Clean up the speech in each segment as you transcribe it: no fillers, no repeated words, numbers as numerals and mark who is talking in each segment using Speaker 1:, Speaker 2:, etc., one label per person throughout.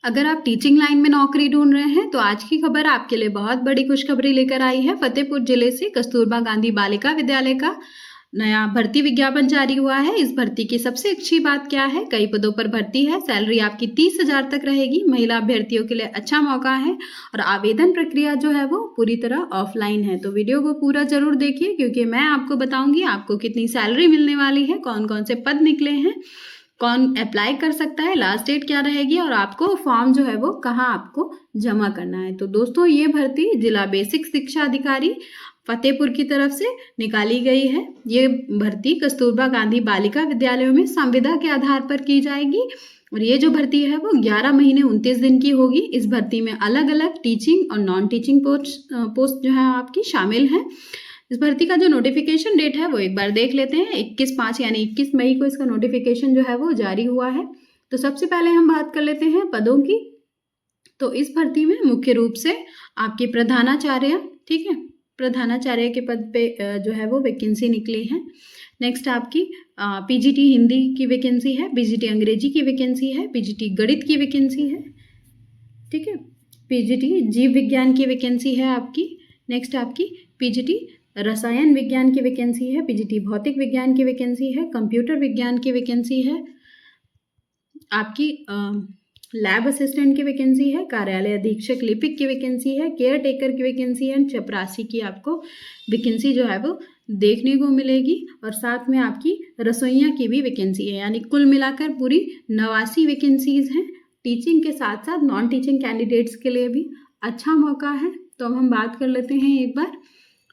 Speaker 1: अगर आप teaching line में नौकरी ढूंढ रहे हैं तो आज की खबर आपके लिए बहुत बड़ी खुशखबरी लेकर आई है। फतेहपुर जिले से कस्तूरबा गांधी बालिका विद्यालय का नया भर्ती विज्ञापन जारी हुआ है। इस भर्ती की सबसे अच्छी बात क्या है? कई पदों पर भर्ती है, सैलरी आपकी 30,000 तक रहेगी। महिला अभ्यर्थियों के लिए अच्छा मौका है और आवेदन प्रक्रिया जो है वो पूरी तरह ऑफलाइन है। तो वीडियो को पूरा जरूर देखिए क्योंकि मैं आपको बताऊंगी आपको कितनी सैलरी मिलने वाली है, कौन कौन से पद निकले हैं, कौन अप्लाई कर सकता है, लास्ट डेट क्या रहेगी और आपको फॉर्म जो है वो कहाँ आपको जमा करना है। तो दोस्तों ये भर्ती जिला बेसिक शिक्षा अधिकारी फतेहपुर की तरफ से निकाली गई है। ये भर्ती कस्तूरबा गांधी बालिका विद्यालयों में संविदा के आधार पर की जाएगी और ये जो भर्ती है वो 11 महीने 29 दिन की होगी। इस भर्ती में अलग अलग टीचिंग और नॉन टीचिंग पोस्ट जो है आपकी शामिल हैं। इस भर्ती का जो नोटिफिकेशन डेट है वो एक बार देख लेते हैं। 21/5 यानी 21 मई को इसका नोटिफिकेशन जो है वो जारी हुआ है। तो सबसे पहले हम बात कर लेते हैं पदों की। तो इस भर्ती में मुख्य रूप से आपके प्रधानाचार्य, ठीक है, प्रधानाचार्य के पद पे जो है वो वैकेंसी निकली है। नेक्स्ट आपकी पीजीटी हिंदी की वैकेंसी है, पीजीटी अंग्रेजी की वैकेंसी है, पीजीटी गणित की वैकेंसी है, ठीक है, पीजीटी जीव विज्ञान की वैकेंसी है आपकी। नेक्स्ट आपकी पीजीटी रसायन विज्ञान की वैकेंसी है, पीजीटी भौतिक विज्ञान की वैकेंसी है, कंप्यूटर विज्ञान की वैकेंसी है, आपकी लैब असिस्टेंट की वैकेंसी है, कार्यालय अधीक्षक लिपिक की वैकेंसी है, केयर टेकर की वैकेंसी है, चपरासी की आपको वैकेंसी जो है वो देखने को मिलेगी और साथ में आपकी रसोइया की भी वैकेंसी है। यानी कुल मिलाकर पूरी 89 वैकेंसीज हैं। टीचिंग के साथ साथ नॉन टीचिंग कैंडिडेट्स के लिए भी अच्छा मौका है। तो अब हम बात कर लेते हैं एक बार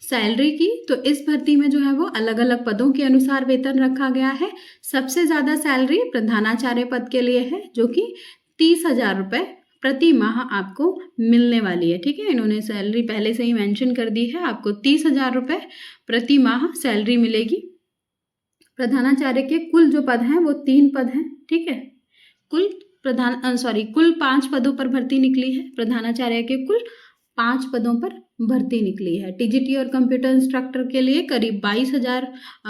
Speaker 1: सैलरी की। तो इस भर्ती में जो है वो अलग अलग पदों के अनुसार वेतन रखा गया है। सबसे ज़्यादा सैलरी प्रधानाचार्य पद के लिए है जो कि 30,000 रुपये प्रति माह आपको मिलने वाली है, ठीक है। इन्होंने सैलरी पहले से ही मेंशन कर दी है, आपको 30,000 रुपये प्रति माह सैलरी मिलेगी। प्रधानाचार्य के कुल जो पद हैं वो 3 पद हैं, ठीक है। कुल 5 पदों पर भर्ती निकली है। प्रधानाचार्य के कुल 5 पदों पर भर्ती निकली है। टीजीटी और कंप्यूटर इंस्ट्रक्टर के लिए करीब 22,000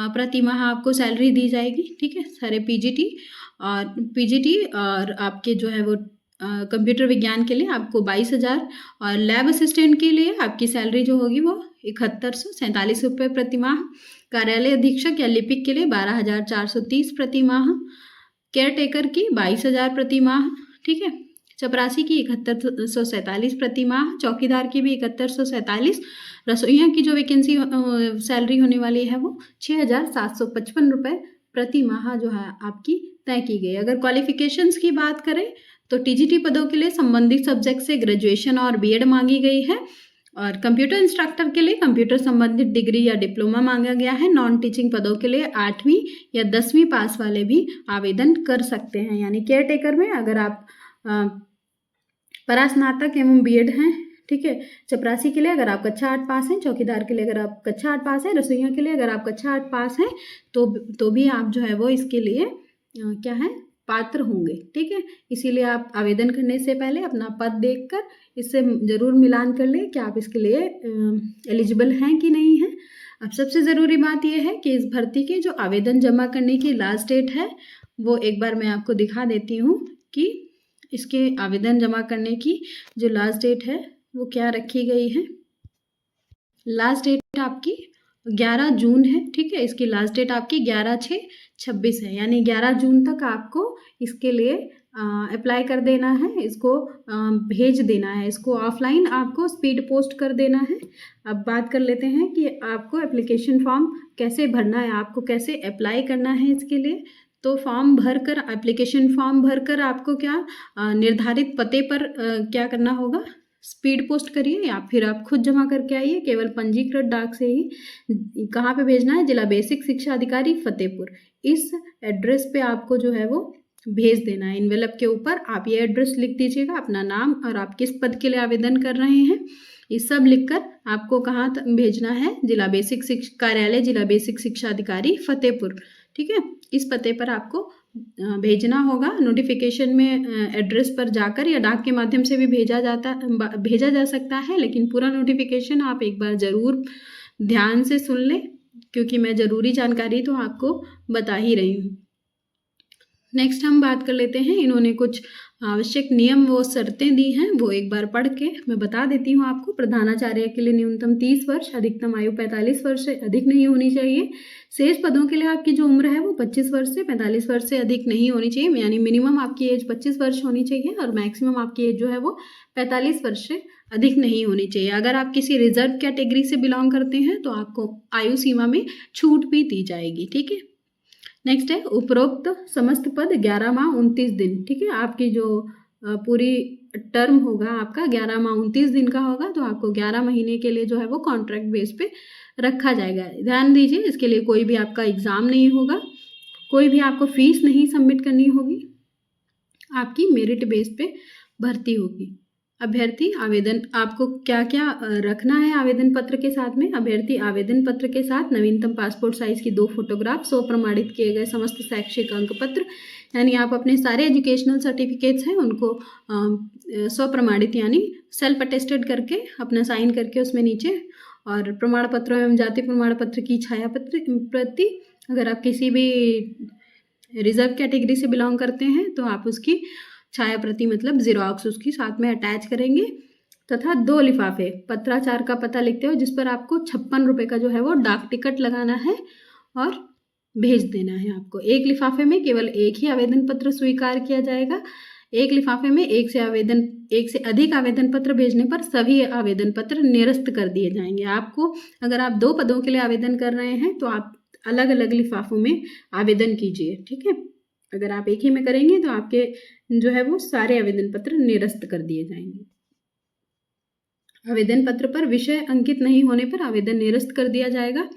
Speaker 1: प्रति माह आपको सैलरी दी जाएगी, ठीक है। सारे पीजीटी और आपके जो है वो कंप्यूटर विज्ञान के लिए आपको 22,000 और लैब असिस्टेंट के लिए आपकी सैलरी जो होगी वो 7147 रुपये प्रति माह, कार्यालय अधीक्षक या लिपिक के लिए 12,430 प्रति माह, केयर टेकर की 22,000 प्रति माह, ठीक है, चपरासी की 7147 प्रति माह, चौकीदार की भी 7147, रसोइया की जो वैकेंसी सैलरी होने वाली है वो 6,755 रुपये प्रति माह जो है आपकी तय की गई। अगर क्वालिफिकेशंस की बात करें तो टीजीटी पदों के लिए संबंधित सब्जेक्ट से ग्रेजुएशन और बीएड मांगी गई है और कंप्यूटर इंस्ट्रक्टर के लिए कंप्यूटर संबंधित डिग्री या डिप्लोमा मांगा गया है। नॉन टीचिंग पदों के लिए 8वीं या 10वीं पास वाले भी आवेदन कर सकते हैं। यानी केयर टेकर में अगर आप परास्नातक एवं बीएड हैं, ठीक है, चपरासी के लिए अगर आप कक्षा 8 पास हैं, चौकीदार के लिए अगर आप कक्षा 8 पास हैं, रसोइया के लिए अगर आप कक्षा 8 पास हैं तो भी आप जो है वो इसके लिए क्या है पात्र होंगे, ठीक है। इसीलिए आप आवेदन करने से पहले अपना पद देखकर इससे ज़रूर मिलान कर लें कि आप इसके लिए एलिजिबल हैं कि नहीं हैं। अब सबसे ज़रूरी बात यह है कि इस भर्ती के जो आवेदन जमा करने की लास्ट डेट है वो एक बार मैं आपको दिखा देती हूँ कि इसके आवेदन जमा करने की जो लास्ट डेट है वो क्या रखी गई है। लास्ट डेट आपकी 11 जून है, ठीक है। इसकी लास्ट डेट आपकी 11/6/26 है, यानी 11 जून तक आपको इसके लिए अप्लाई कर देना है, इसको भेज देना है, इसको ऑफलाइन आपको स्पीड पोस्ट कर देना है। अब बात कर लेते हैं कि आपको एप्लीकेशन फॉर्म कैसे भरना है, आपको कैसे अप्लाई करना है इसके लिए। तो फॉर्म भरकर, एप्लीकेशन फॉर्म भरकर आपको क्या निर्धारित पते पर क्या करना होगा, स्पीड पोस्ट करिए या फिर आप खुद जमा करके आइए, केवल पंजीकृत डाक से ही। कहाँ पे भेजना है? जिला बेसिक शिक्षा अधिकारी फतेहपुर, इस एड्रेस पे आपको जो है वो भेज देना है। इन्वेलप के ऊपर आप ये एड्रेस लिख दीजिएगा, अपना नाम और आप किस पद के लिए आवेदन कर रहे हैं ये सब लिखकर आपको कहाँ भेजना है, जिला बेसिक कार्यालय जिला बेसिक शिक्षा अधिकारी फतेहपुर, ठीक है। इस पते पर आपको भेजना होगा। नोटिफिकेशन में एड्रेस पर जाकर या डाक के माध्यम से भी भेजा जा सकता है, लेकिन पूरा नोटिफिकेशन आप एक बार ज़रूर ध्यान से सुन लें क्योंकि मैं ज़रूरी जानकारी तो आपको बता ही रही हूँ। नेक्स्ट हम बात कर लेते हैं, इन्होंने कुछ आवश्यक नियम व शर्तें दी हैं, वो एक बार पढ़ के मैं बता देती हूँ आपको। प्रधानाचार्य के लिए न्यूनतम 30 वर्ष, अधिकतम आयु 45 वर्ष से अधिक नहीं होनी चाहिए। शेष पदों के लिए आपकी जो उम्र है वो 25 वर्ष से 45 वर्ष से अधिक नहीं होनी चाहिए, यानी मिनिमम आपकी एज 25 वर्ष होनी चाहिए और मैक्सिमम आपकी एज जो है वो 45 वर्ष से अधिक नहीं होनी चाहिए। अगर आप किसी रिजर्व कैटेगरी से बिलोंग करते हैं तो आपको आयु सीमा में छूट भी दी जाएगी, ठीक है। नेक्स्ट है उपरोक्त समस्त पद 11 माह 29 दिन, ठीक है। आपकी जो पूरी टर्म होगा आपका 11 माह 29 दिन का होगा, तो आपको 11 महीने के लिए जो है वो कॉन्ट्रैक्ट बेस पे रखा जाएगा। ध्यान दीजिए, इसके लिए कोई भी आपका एग्ज़ाम नहीं होगा, कोई भी आपको फीस नहीं सबमिट करनी होगी, आपकी मेरिट बेस पे भर्ती होगी। अभ्यर्थी आवेदन, आपको क्या क्या रखना है आवेदन पत्र के साथ में। अभ्यर्थी आवेदन पत्र के साथ नवीनतम पासपोर्ट साइज की 2 फोटोग्राफ, 100 प्रमाणित किए गए समस्त शैक्षिक अंक पत्र, यानी आप अपने सारे एजुकेशनल सर्टिफिकेट्स हैं उनको 100 प्रमाणित यानी सेल्फ अटेस्टेड करके अपना साइन करके उसमें नीचे, और प्रमाण पत्र एवं जाति प्रमाण पत्र की छाया प्रति, अगर आप किसी भी रिजर्व कैटेगरी से बिलोंग करते हैं तो आप उसकी छाया प्रति मतलब ज़ेरॉक्स उसकी साथ में अटैच करेंगे, तथा 2 लिफाफे पत्राचार का पता लिखते हो जिस पर आपको 56 रुपये का जो है वो डाक टिकट लगाना है और भेज देना है आपको। 1 लिफाफे में केवल एक ही आवेदन पत्र स्वीकार किया जाएगा। 1 लिफाफे में एक से अधिक आवेदन पत्र भेजने पर सभी आवेदन पत्र निरस्त कर दिए जाएंगे। आपको अगर आप 2 पदों के लिए आवेदन कर रहे हैं तो आप अलग अलग लिफाफों में आवेदन कीजिए, ठीक है। अगर आप एक ही में करेंगे तो आपके जो है वो सारे आवेदन पत्र निरस्त कर दिए जाएंगे। आवेदन पत्र पर विषय अंकित नहीं होने पर आवेदन निरस्त कर दिया जाएगा।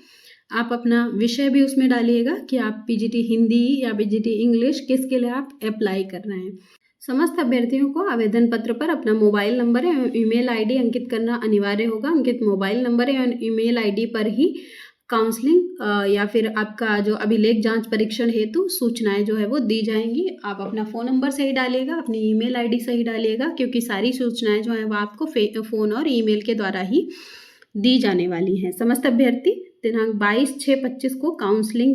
Speaker 1: आप अपना विषय भी उसमें डालिएगा कि आप पीजीटी हिंदी या पीजीटी इंग्लिश किसके लिए आप अप्लाई कर रहे हैं। समस्त अभ्यर्थियों को आवेदन पत्र पर अपना मोबाइल नंबर एवं ईमेल आईडी अंकित करना अनिवार्य होगा। अंकित मोबाइल नंबर एवं ईमेल आईडी पर ही काउंसलिंग या फिर आपका जो अभिलेख जांच परीक्षण हेतु सूचनाएं जो है वो दी जाएंगी। आप अपना फ़ोन नंबर सही डालिएगा, अपनी ईमेल आईडी सही डालिएगा, क्योंकि सारी सूचनाएं जो हैं वो आपको फ़ोन और ईमेल के द्वारा ही दी जाने वाली हैं। समस्त अभ्यर्थी दिनांक 22/6/25 को काउंसलिंग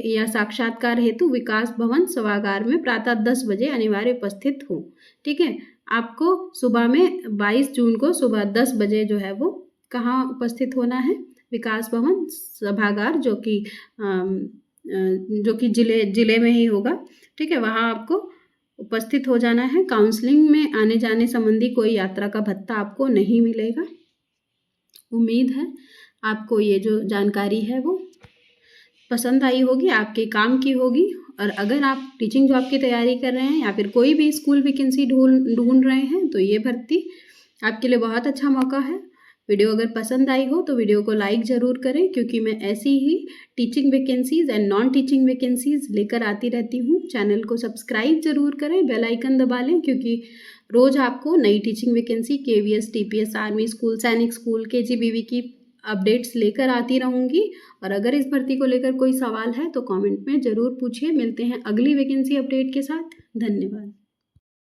Speaker 1: या साक्षात्कार हेतु विकास भवन सभागार में प्रातः 10 बजे अनिवार्य उपस्थित हो, ठीक है। आपको सुबह में 22 जून को सुबह 10 बजे जो है वो कहाँ उपस्थित होना है, विकास भवन सभागार, जो कि जिले में ही होगा, ठीक है। वहाँ आपको उपस्थित हो जाना है। काउंसलिंग में आने जाने संबंधी कोई यात्रा का भत्ता आपको नहीं मिलेगा। उम्मीद है आपको ये जो जानकारी है वो पसंद आई होगी, आपके काम की होगी। और अगर आप टीचिंग जॉब की तैयारी कर रहे हैं या फिर कोई भी स्कूल वैकेंसी ढूंढ रहे हैं तो ये भर्ती आपके लिए बहुत अच्छा मौका है। वीडियो अगर पसंद आई हो तो वीडियो को लाइक ज़रूर करें, क्योंकि मैं ऐसी ही teaching vacancies and non teaching vacancies लेकर आती रहती हूँ। चैनल को सब्सक्राइब ज़रूर करें, बेल आइकन दबा लें, क्योंकि रोज़ आपको नई teaching vacancy KVS, TPS, army school, सैनिक स्कूल, केजीबीवी की अपडेट्स लेकर आती रहूँगी। और अगर इस भर्ती को लेकर कोई सवाल है तो कमेंट में ज़रूर पूछिए। मिलते हैं अगली वैकेंसी अपडेट के साथ। धन्यवाद।